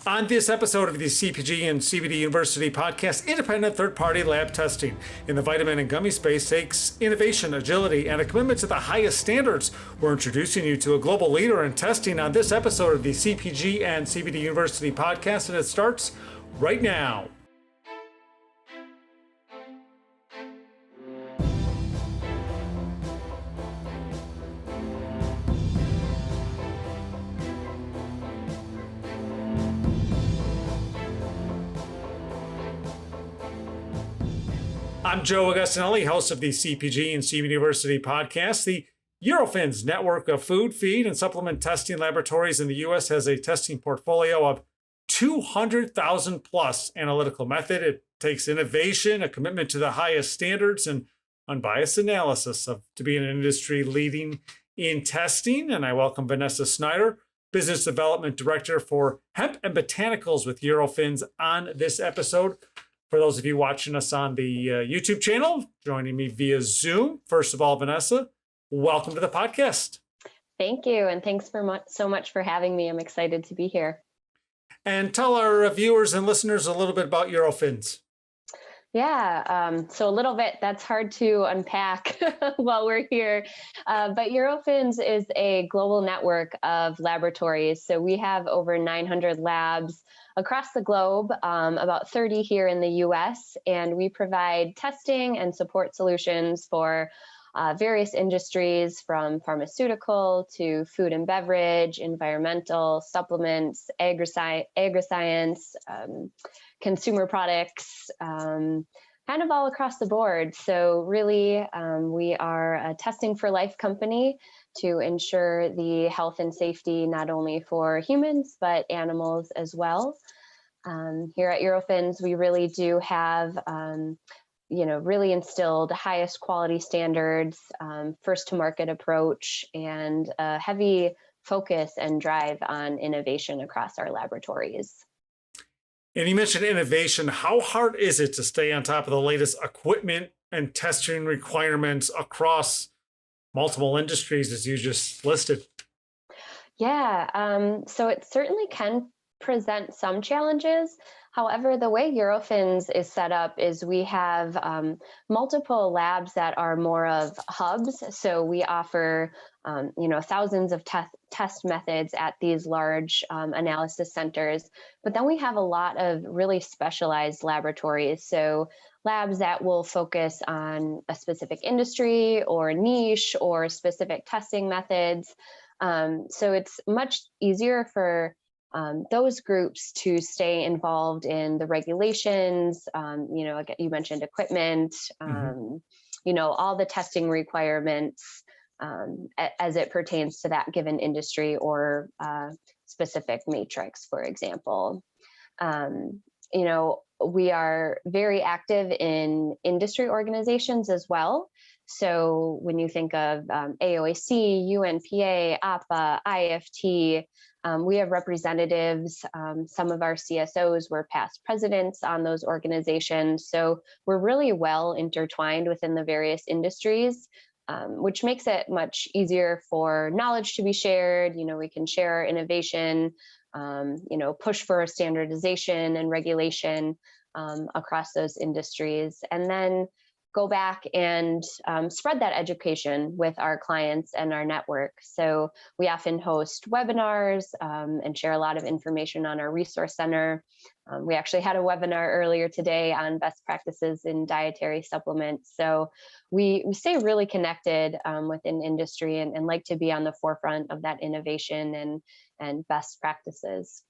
On this episode of the CPG and CBD University Podcast, independent third-party lab testing in the vitamin and gummy space takes innovation, agility, and a commitment to the highest standards. We're introducing you to a global leader in testing on this episode of the CPG and CBD University Podcast, and it starts right now. I'm Joe Augustinelli, host of the CPG and CBD University Podcast. The Eurofins network of food, feed, and supplement testing laboratories in the U.S. has a testing portfolio of 200,000 plus analytical method. It takes innovation, a commitment to the highest standards, and unbiased analysis to be an industry leading in testing. And I welcome Vanessa Snyder, Business Development Director for Hemp and Botanicals with Eurofins, on this episode. For those of you watching us on the YouTube channel, joining me via Zoom, first of all, Vanessa, welcome to the podcast. Thank you, and thanks so much for having me. I'm excited to be here. And tell our viewers and listeners a little bit about Eurofins. Yeah, so a little bit, that's hard to unpack while we're here. But Eurofins is a global network of laboratories. So we have over 900 labs across the globe, about 30 here in the US, and we provide testing and support solutions for various industries, from pharmaceutical to food and beverage, environmental, supplements, agri-science, consumer products, kind of all across the board. So really, we are a testing for life company to ensure the health and safety, not only for humans, but animals as well. Here at Eurofins, we really do have really instilled highest quality standards, first to market approach, and a heavy focus and drive on innovation across our laboratories. And you mentioned innovation. How hard is it to stay on top of the latest equipment and testing requirements across multiple industries, as you just listed? Yeah, so it certainly can present some challenges. However, the way Eurofins is set up is we have multiple labs that are more of hubs. So we offer, thousands of test methods at these large analysis centers. But then we have a lot of really specialized laboratories. So labs that will focus on a specific industry or niche or specific testing methods. So it's much easier for those groups to stay involved in the regulations, you mentioned equipment, all the testing requirements as it pertains to that given industry or specific matrix, for example. We are very active in industry organizations as well. So when you think of AOAC, UNPA, APA, IFT, we have representatives. Some of our CSOs were past presidents on those organizations. So we're really well intertwined within the various industries, which makes it much easier for knowledge to be shared. We can share our innovation, push for standardization and regulation across those industries, and then go back and spread that education with our clients and our network. So we often host webinars and share a lot of information on our resource center. We actually had a webinar earlier today on best practices in dietary supplements. So we stay really connected within industry and like to be on the forefront of that innovation and best practices.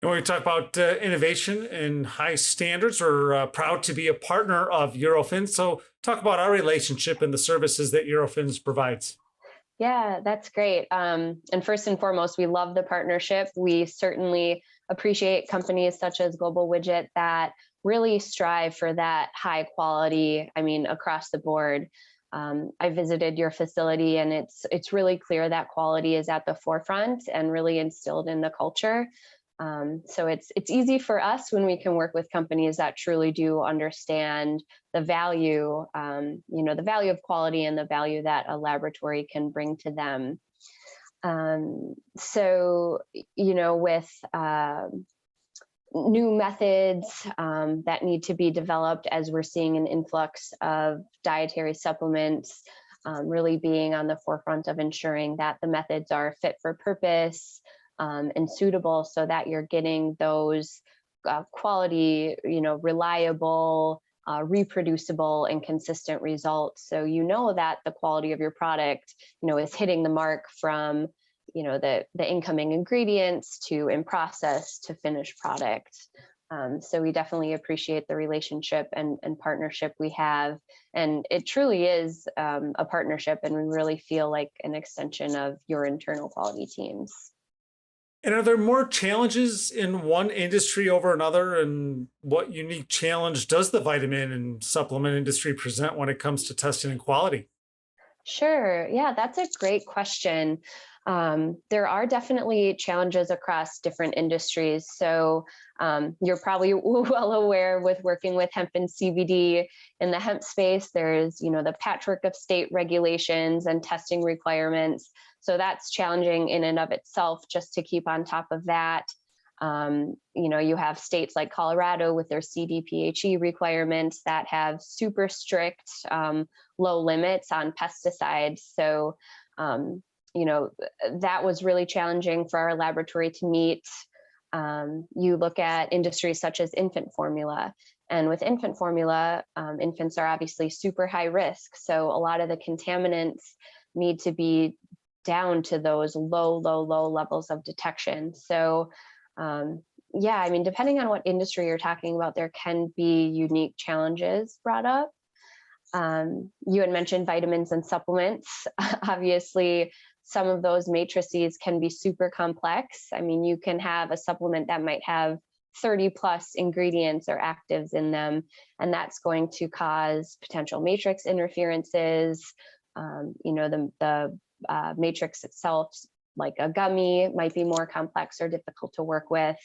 And when we talk about innovation and high standards, we're proud to be a partner of Eurofins. So talk about our relationship and the services that Eurofins provides. Yeah, that's great. And first and foremost, we love the partnership. We certainly appreciate companies such as Global Widget that really strive for that high quality, across the board. I visited your facility, and it's really clear that quality is at the forefront and really instilled in the culture. So it's easy for us when we can work with companies that truly do understand the value, the value of quality and the value that a laboratory can bring to them. So, with new methods that need to be developed as we're seeing an influx of dietary supplements, really being on the forefront of ensuring that the methods are fit for purpose and suitable so that you're getting those quality, reliable, reproducible and consistent results. So that the quality of your product, is hitting the mark from the incoming ingredients to in process to finished product. So we definitely appreciate the relationship and partnership we have. And it truly is a partnership, and we really feel like an extension of your internal quality teams. And are there more challenges in one industry over another? And what unique challenge does the vitamin and supplement industry present when it comes to testing and quality? Sure. Yeah, that's a great question. There are definitely challenges across different industries. So you're probably well aware with working with hemp and CBD in the hemp space, there's, the patchwork of state regulations and testing requirements. So that's challenging in and of itself just to keep on top of that. You have states like Colorado with their CDPHE requirements that have super strict low limits on pesticides. So, that was really challenging for our laboratory to meet. You look at industries such as infant formula. And with infant formula, infants are obviously super high risk. So a lot of the contaminants need to be down to those low levels of detection. So depending on what industry you're talking about, there can be unique challenges brought up. You had mentioned vitamins and supplements. Obviously, some of those matrices can be super complex. I mean, you can have a supplement that might have 30 plus ingredients or actives in them, and that's going to cause potential matrix interferences. The matrix itself, like a gummy, might be more complex or difficult to work with.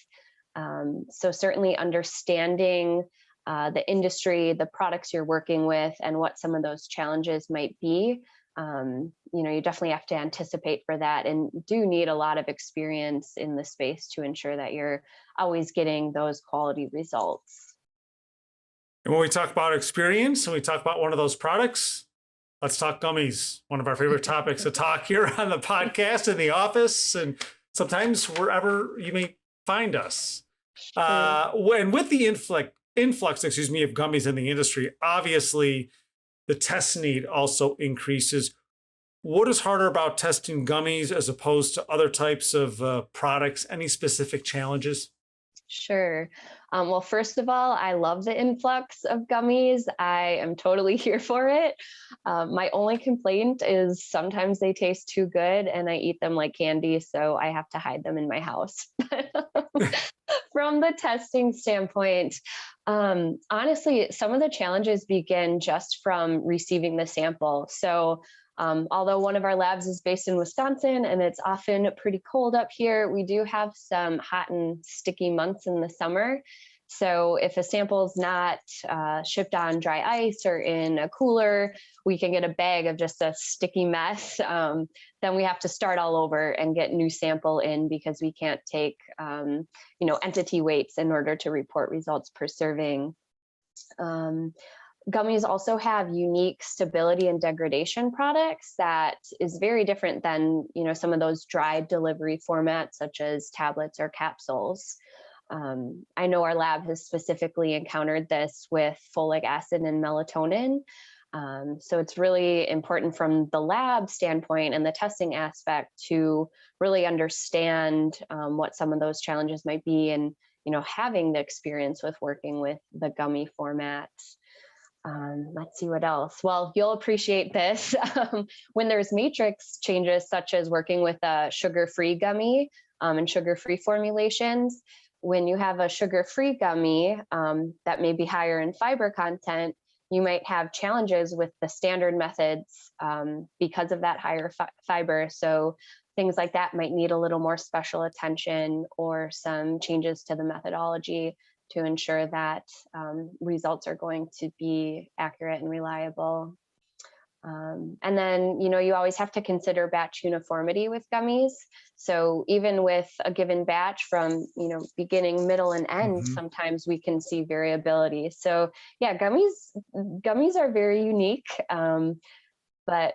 So certainly understanding the industry, the products you're working with, and what some of those challenges might be. You definitely have to anticipate for that, and do need a lot of experience in the space to ensure that you're always getting those quality results. And when we talk about experience and we talk about one of those products, let's talk gummies, one of our favorite topics to talk here on the podcast, in the office, and sometimes wherever you may find us. And with the influx, of gummies in the industry, obviously the test need also increases. What is harder about testing gummies as opposed to other types of products? Any specific challenges? Sure. Well, first of all, I love the influx of gummies. I am totally here for it. My only complaint is sometimes they taste too good and I eat them like candy, so I have to hide them in my house. From the testing standpoint, honestly, some of the challenges begin just from receiving the sample. So although one of our labs is based in Wisconsin and it's often pretty cold up here, we do have some hot and sticky months in the summer. So if a sample is not shipped on dry ice or in a cooler, we can get a bag of just a sticky mess. Then we have to start all over and get new sample in because we can't take, entity weights in order to report results per serving. Gummies also have unique stability and degradation products that is very different than, some of those dried delivery formats such as tablets or capsules. I know our lab has specifically encountered this with folic acid and melatonin. So it's really important from the lab standpoint and the testing aspect to really understand what some of those challenges might be, and, having the experience with working with the gummy format. Let's see what else. Well, you'll appreciate this. When there's matrix changes, such as working with a sugar-free gummy and sugar-free formulations, when you have a sugar-free gummy that may be higher in fiber content, you might have challenges with the standard methods because of that higher fiber. So things like that might need a little more special attention or some changes to the methodology to ensure that results are going to be accurate and reliable. And then, you always have to consider batch uniformity with gummies. So even with a given batch from, beginning, middle, and end, sometimes we can see variability. So yeah, gummies are very unique, but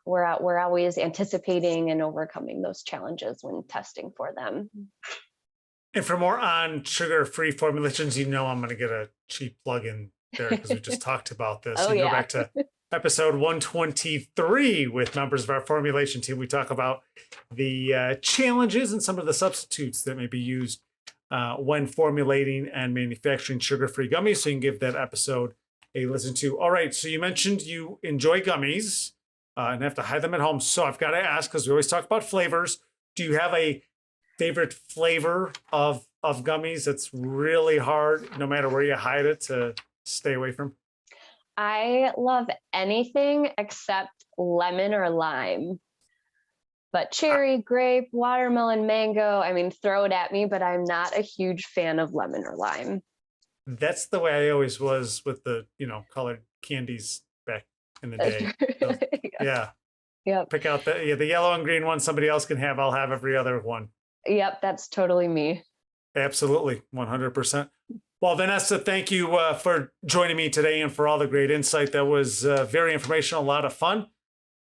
we're always anticipating and overcoming those challenges when testing for them. And for more on sugar-free formulations, I'm going to get a cheap plug in there because we just talked about this. Oh, you yeah. Go back to episode 123 with members of our formulation team. We talk about the challenges and some of the substitutes that may be used when formulating and manufacturing sugar-free gummies. So you can give that episode a listen to. All right. So you mentioned you enjoy gummies and have to hide them at home. So I've got to ask, because we always talk about flavors, do you have a favorite flavor of gummies that's really hard, no matter where you hide it, to stay away from? I love anything except lemon or lime. But cherry, grape, watermelon, mango, throw it at me, but I'm not a huge fan of lemon or lime. That's the way I always was with the, colored candies back in the day. So, yeah. Yep. Pick out the yellow and green one somebody else can have. I'll have every other one. Yep, that's totally me. Absolutely, 100%. Well, Vanessa, thank you for joining me today and for all the great insight. That was very informational, a lot of fun.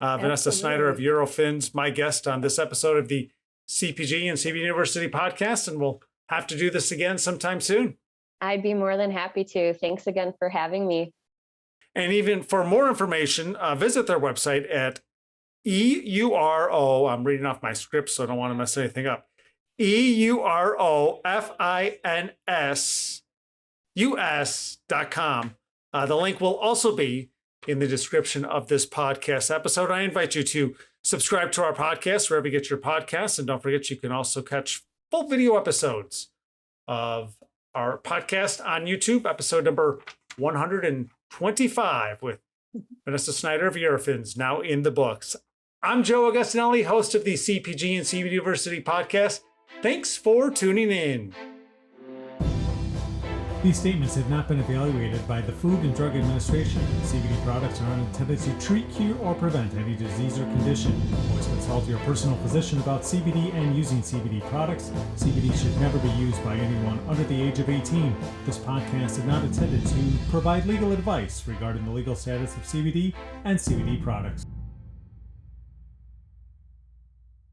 Vanessa Snyder of Eurofins, my guest on this episode of the CPG and CBD University Podcast, and we'll have to do this again sometime soon. I'd be more than happy to. Thanks again for having me. And even for more information, visit their website at EURO. I'm reading off my script, so I don't want to mess anything up. EUROFINSUS.com. The link will also be in the description of this podcast episode. I invite you to subscribe to our podcast wherever you get your podcasts. And don't forget, you can also catch full video episodes of our podcast on YouTube, episode number 125 with Vanessa Snyder of Eurofins, now in the books. I'm Joe Augustinelli, host of the CPG and CBD University Podcast. Thanks for tuning in. These statements have not been evaluated by the Food and Drug Administration. CBD products are not intended to treat, cure, or prevent any disease or condition. Always consult your personal physician about CBD and using CBD products. CBD should never be used by anyone under the age of 18. This podcast is not intended to provide legal advice regarding the legal status of CBD and CBD products.